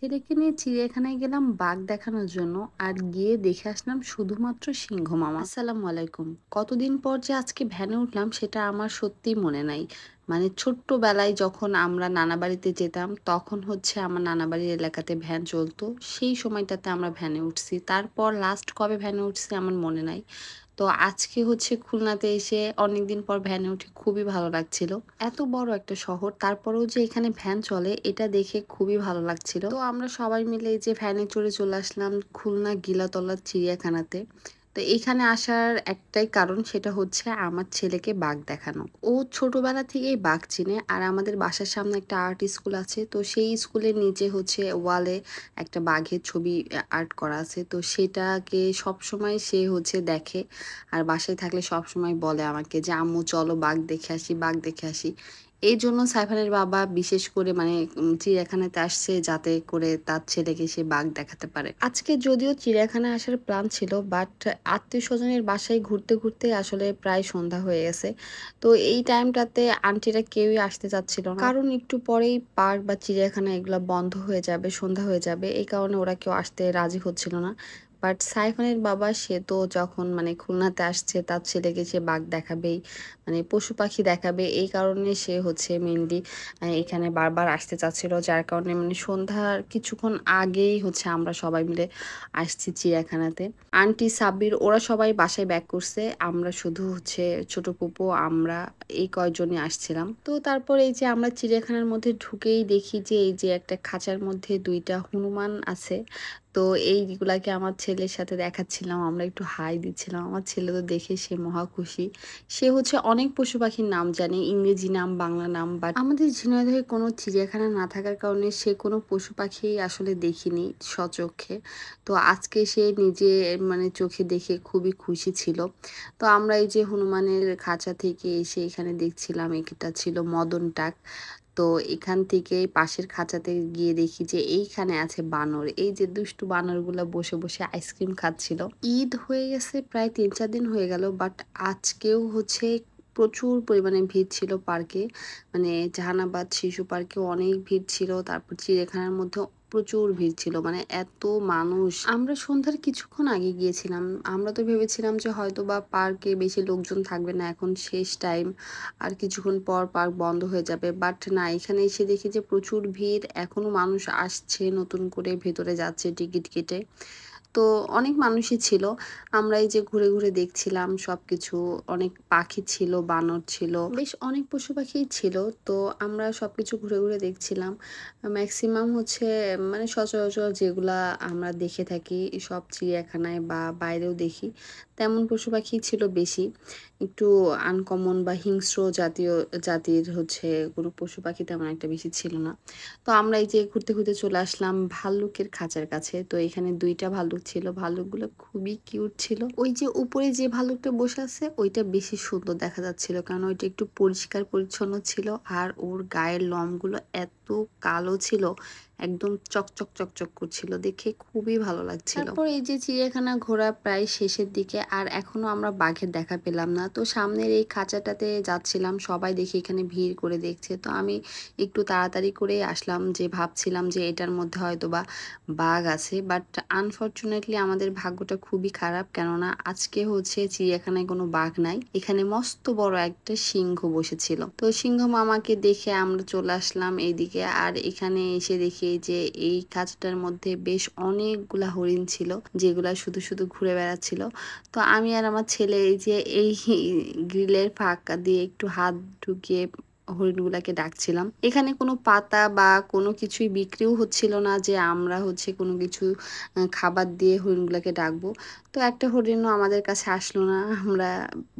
ছেলেকে নিয়ে চিড়িয়াখানায় গেলাম বাঘ দেখানোর জন্য। আর গিয়ে দেখে আসলাম শুধুমাত্র সিংহ মামা। আসসালামু আলাইকুম। কতদিন পর যে আজকে ভ্যানে উঠলাম সেটা আমার সত্যিই মনে নাই। মানে ছোট্টবেলায় যখন আমরা নানা বাড়িতে যেতাম তখন হচ্ছে আমার নানা বাড়ির এলাকাতে ভ্যান চলতো। সেই সময়টাতে আমরা ভ্যানে উঠছি, তারপর লাস্ট কবে ভ্যানে উঠছি আমার মনে নাই। তো আজকে হচ্ছে খুলনাতে এসে অনেকদিন পর ভ্যানে উঠে খুবই ভালো লাগছিল। এত বড় একটা শহর, তারপরেও যে এখানে ভ্যান চলে এটা দেখে খুবই ভালো লাগছিল। তো আমরা সবাই মিলে এই যে ভ্যানে চড়ে চলে আসলাম খুলনা গিলাতলা চিড়িয়াখানাতে। তো এখানে আসার একটাই কারণ, সেটা হচ্ছে আমার ছেলেকে বাঘ দেখানো। ও ছোটবেলা থেকেই বাঘ চিনে। আর আমাদের বাসার সামনে একটা আর্ট স্কুল আছে, তো সেই স্কুলের নিচে হচ্ছে ওয়ালে একটা বাঘের ছবি আর্ট করা আছে। তো সেটাকে সবসময় সে হচ্ছে দেখে। আর বাসায় থাকলে সবসময় বলে আমাকে যে আম্মু চলো বাঘ দেখে আসি, বাঘ দেখে আসি। এই জন্য সাইফানের বাবা বিশেষ করে মানে চিড়িয়াখানাতে আসছে যাতে করে তার ছেলেকে সে বাঘ দেখাতে পারে। আজকে যদিও চিড়িয়াখানায় আসার প্ল্যান ছিল, বাট আত্মীয় স্বজনের বাসায় ঘুরতে ঘুরতে আসলে প্রায় সন্ধ্যা হয়ে গেছে। তো এই টাইমটাতে আন্টিরা কেউই আসতে চাচ্ছিল না, কারণ একটু পরেই পার্ক বা চিড়িয়াখানা এগুলা বন্ধ হয়ে যাবে, সন্ধ্যা হয়ে যাবে। এই কারণে ওরা কেউ আসতে রাজি হচ্ছিল না। বাট সাইফানের বাবা সে তো যখন মানে খুলনাতে আসছে তার ছেলেকে সে বাঘ দেখাবেই, মানে পশু পাখি দেখাবে, এই কারণে সে হচ্ছে মেইনলি এখানে বারবার আসতে চাচ্ছিল। যার কারণে মানে সন্ধ্যার কিছুক্ষণ আগেই হচ্ছে আমরা সবাই মিলে আসছি চিড়িয়াখানাতে। আন্টি সাব্বির ওরা সবাই বাসায় ব্যাক করছে, আমরা শুধু হচ্ছে ছোট ফুপু আমরা এই কয়জনই আসছিলাম। তো তারপর এই যে আমরা চিড়িয়াখানার মধ্যে ঢুকেই দেখি যে এই যে একটা খাঁচার মধ্যে দুইটা হনুমান আছে। তো এইগুলাকে আমার ছেলের সাথে দেখাচ্ছিলাম, আমরা একটু হাই দিচ্ছিলাম। আমার ছেলে তো দেখে সে মহা খুশি। সে হচ্ছে অনেক পশু পাখির নাম জানে, ইংরেজি নাম, বাংলা নাম। বাট আমাদের ঝিনাইদহে কোনো চিড়িয়াখানা না থাকার কারণে সে কোনো পশু পাখি আসলে দেখিনি স্বচক্ষে। তো আজকে সে নিজে মানে চোখে দেখে খুবই খুশি ছিল। তো আমরা এই যে হনুমানের খাঁচা থেকে এসে এখানে দেখছিলাম, এটা ছিল মদন টাক। তো এখান থেকে পাশের খাঁচাতে গিয়ে দেখি যে এইখানে আছে বানর। এই যে দুষ্টু বানরগুলা বসে বসে আইসক্রিম খাচ্ছিল। ঈদ হয়ে গেছে প্রায় ৩-৪ দিন হয়ে গেল, বাট আজকেও হচ্ছে প্রচুর পরিমাণে ভিড় ছিল পার্কে। মানে জাহানাবাদ শিশু পার্কেও অনেক ভিড় ছিল, তারপর চিড়িয়াখানার মধ্যে প্রচুর ভিড় ছিল, মানে এত মানুষ। আমরা সন্ধ্যার কিছুক্ষণ আগে গিয়েছিলাম। আমরা তো ভেবেছিলাম যে হয়তো বা পার্কে বেশি লোকজন থাকবে না, এখন শেষ টাইম, আর কিছুক্ষণ পর পার্ক বন্ধ হয়ে যাবে। বাট না, এখানে এসে দেখি যে প্রচুর ভিড়, এখনো মানুষ আসছে, নতুন করে ভেতরে যাচ্ছে টিকিট কেটে। তো অনেক মানুষই ছিল। আমরা এই যে ঘুরে ঘুরে দেখছিলাম সবকিছু। অনেক পাখি ছিল, বানর ছিল, বেশ অনেক পশু পাখিই ছিল। তো আমরা সবকিছু ঘুরে ঘুরে দেখছিলাম। ম্যাক্সিমাম হচ্ছে মানে সচরাচর যেগুলা আমরা দেখে থাকি সব চিড়িয়াখানায় বা বাইরেও দেখি, তেমন পশু পাখি ছিল বেশি। একটু আনকমন বা হিংস্র জাতীয় জাতির হচ্ছে কোনো পশু পাখি তেমন একটা বেশি ছিল না। তো আমরা এই যে ঘুরতে ঘুরতে চলে আসলাম ভাল্লুকের খাঁচার কাছে। তো এখানে ২টা ভাল্লুক ছিল, ভাল্লুকগুলো খুবই কিউট ছিল। ওই যে উপরে যে ভাল্লুকটা বসে আছে ওইটা বেশি সুন্দর দেখা যাচ্ছিল, কারণ ওইটা একটু পরিষ্কার পরিচ্ছন্ন ছিল। আর ওর গায়ের লোমগুলো এত কালো ছিল, একদম চকচক চকচক করছিল, দেখে খুবই ভালো লাগছিল। তারপর এই যে চিড়িয়াখানা ঘোরা প্রায় শেষের দিকে, আর এখনো আমরা বাঘের দেখা পেলাম না। তো সামনের এই খাঁচাটাতে যাচ্ছিলাম, সবাই দেখি এখানে ভিড় করে দেখছে। তো আমি একটু তাড়াতাড়ি করেই আসলাম, যে ভাবছিলাম যে এটার মধ্যে হয়তোবা বাঘ আছে। বাট আনফরচুনেটলি আমাদের ভাগ্যটা খুবই খারাপ, কেননা আজকে হচ্ছে চিড়িয়াখানায় কোনো বাঘ নাই। এখানে মস্ত বড় একটা সিংহ বসেছিল। তো সিংহ মামাকে দেখে আমরা চলে আসলাম এইদিকে। আর এখানে এসে দেখি যে এই খাঁচাটার মধ্যে বেশ অনেকগুলা হরিণ ছিল, যেগুলা শুধু শুধু ঘুরে বেড়াচ্ছিল। তো আমি আর আমার ছেলে এই যে এই গ্রিলের ফাঁকা দিয়ে একটু হাত ঢুকিয়ে হরিণগুলাকে ডাকছিলাম। এখানে কোনো পাতা বা কোনো কিছুই বিক্রিও হচ্ছিল না যে আমরা হচ্ছে কোনো কিছু খাবার দিয়ে হরিণগুলাকে ডাকবো। তো একটা হরিণও আমাদের কাছে আসলো না। আমরা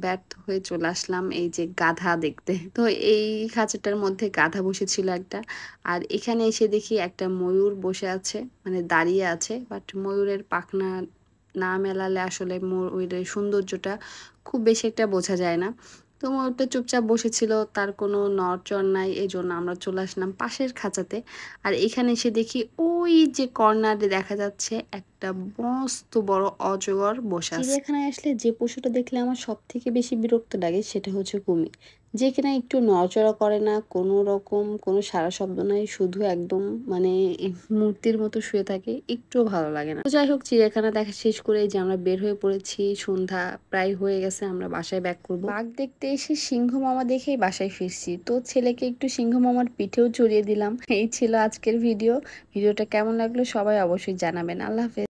ব্যর্থ হয়ে চলে আসলাম এই যে গাধা দেখতে। তো এই খাঁচাটার মধ্যে গাধা বসেছিল একটা। আর এখানে এসে দেখি একটা ময়ূর বসে আছে, মানে দাঁড়িয়ে আছে। বাট ময়ূরের পাখনা না মেলালে আসলে ময়ূরের সৌন্দর্যটা খুব বেশি একটা বোঝা যায় না। তো ময়ূরটা চুপচাপ বসেছিল, তার কোনো নড়চড় নাই। এজন্য আমরা চলে আসলাম পাশের খাঁচাতে। আর এখানে এসে দেখি ওই যে কর্নারে দেখা যাচ্ছে একটা মস্ত বড় অজগর বসে আছে। চিড়িয়াখানায় আসলে যে পশুটা দেখলে আমার সব থেকে বেশি বিরক্ত লাগে সেটা হচ্ছে কুমির। যে কিনা একটু নড়াচড়া করে না, কোনো রকম কোনো সাড়া শব্দ নাই, শুধু একদম মানে মূর্তির মতো শুয়ে থাকে, একটুও ভালো লাগে না। তো যাই হোক, চিড়িয়াখানা দেখা শেষ করে যে আমরা বের হয়ে পড়েছি, সন্ধ্যা প্রায় হয়ে গেছে, আমরা বাসায় ব্যাক করব। বাঘ দেখতে এসে সিংহ মামা দেখেই বাসায় ফিরছি, তো ছেলেকে একটু সিংহ মামার পিঠেও চড়িয়ে দিলাম। এই ছিল আজকের ভিডিওটা কেমন লাগলো সবাই অবশ্যই জানাবেন। আল্লাহ হাফেজ।